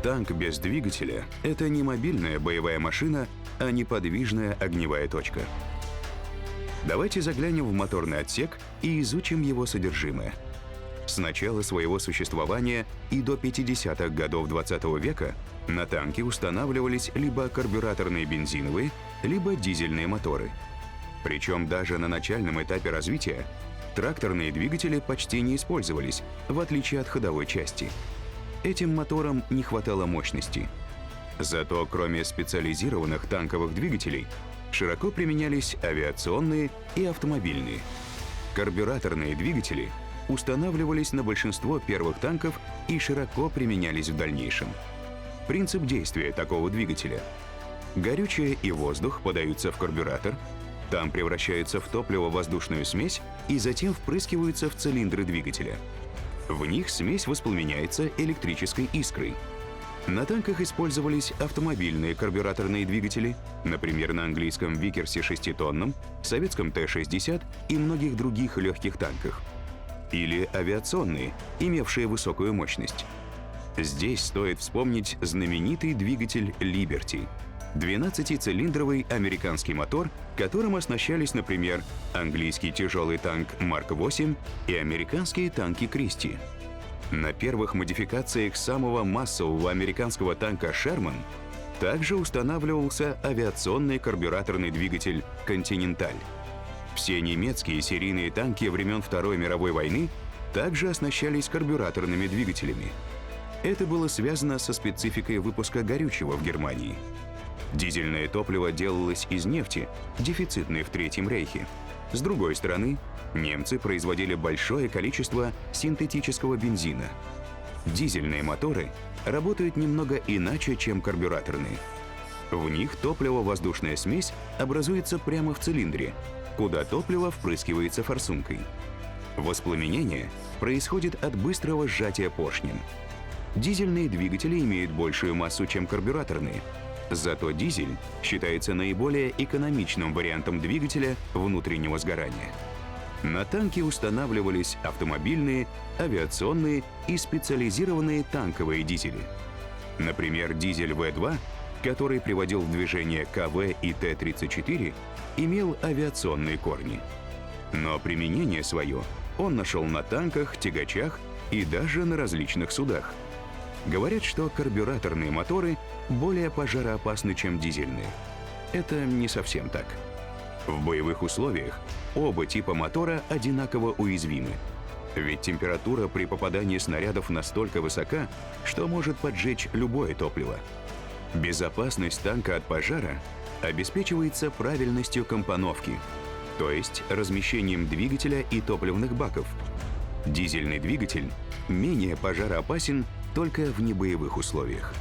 Танк без двигателя — это не мобильная боевая машина, а неподвижная огневая точка. Давайте заглянем в моторный отсек и изучим его содержимое. С начала своего существования и до 50-х годов 20 века на танки устанавливались либо карбюраторные бензиновые, либо дизельные моторы. Причем даже на начальном этапе развития тракторные двигатели почти не использовались, в отличие от ходовой части. Этим моторам не хватало мощности. Зато кроме специализированных танковых двигателей широко применялись авиационные и автомобильные. Карбюраторные двигатели устанавливались на большинство первых танков и широко применялись в дальнейшем. Принцип действия такого двигателя: горючее и воздух подаются в карбюратор, там превращаются в топливо-воздушную смесь и затем впрыскиваются в цилиндры двигателя. В них смесь воспламеняется электрической искрой. На танках использовались автомобильные карбюраторные двигатели, например, на английском Викерсе 6-тонном, советском Т-60 и многих других легких танках. Или авиационные, имевшие высокую мощность. Здесь стоит вспомнить знаменитый двигатель Liberty — 12-цилиндровый американский мотор, которым оснащались, например, английский тяжелый танк Марк-8 и американские танки Кристи. На первых модификациях самого массового американского танка «Шерман» также устанавливался авиационный карбюраторный двигатель «Континенталь». Все немецкие серийные танки времен Второй мировой войны также оснащались карбюраторными двигателями. Это было связано со спецификой выпуска горючего в Германии. Дизельное топливо делалось из нефти, дефицитной в Третьем рейхе. С другой стороны, немцы производили большое количество синтетического бензина. Дизельные моторы работают немного иначе, чем карбюраторные. В них топливо-воздушная смесь образуется прямо в цилиндре, куда топливо впрыскивается форсункой. Воспламенение происходит от быстрого сжатия поршнем. Дизельные двигатели имеют большую массу, чем карбюраторные. Зато дизель считается наиболее экономичным вариантом двигателя внутреннего сгорания. На танки устанавливались автомобильные, авиационные и специализированные танковые дизели. Например, дизель В-2, который приводил в движение КВ и Т-34, имел авиационные корни. Но применение свое он нашел на танках, тягачах и даже на различных судах. Говорят, что карбюраторные моторы более пожароопасны, чем дизельные. Это не совсем так. В боевых условиях оба типа мотора одинаково уязвимы. Ведь температура при попадании снарядов настолько высока, что может поджечь любое топливо. Безопасность танка от пожара обеспечивается правильностью компоновки, то есть размещением двигателя и топливных баков. Дизельный двигатель менее пожароопасен только в небоевых условиях.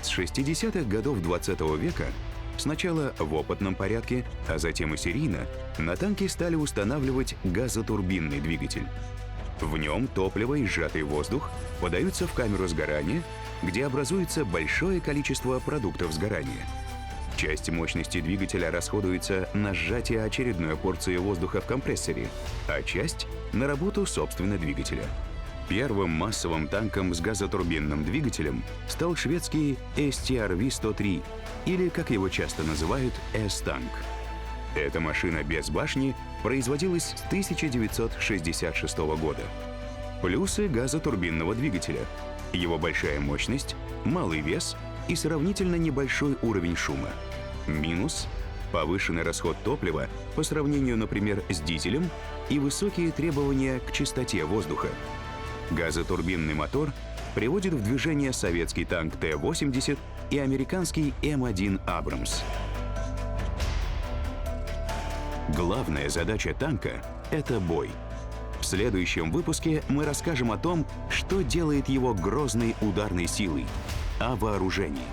С 60-х годов 20 века сначала в опытном порядке, а затем и серийно на танки стали устанавливать газотурбинный двигатель. В нем топливо и сжатый воздух подаются в камеру сгорания, где образуется большое количество продуктов сгорания. Часть мощности двигателя расходуется на сжатие очередной порции воздуха в компрессоре, а часть — на работу собственно двигателя. Первым массовым танком с газотурбинным двигателем стал шведский STRV-103, или, как его часто называют, S-танк. Эта машина без башни производилась с 1966 года. Плюсы газотурбинного двигателя: его большая мощность, малый вес и сравнительно небольшой уровень шума. Минус — повышенный расход топлива по сравнению, например, с дизелем и высокие требования к чистоте воздуха. Газотурбинный мотор приводит в движение советский танк Т-80 и американский М1 «Абрамс». Главная задача танка — это бой. В следующем выпуске мы расскажем о том, что делает его грозной ударной силой, о вооружении.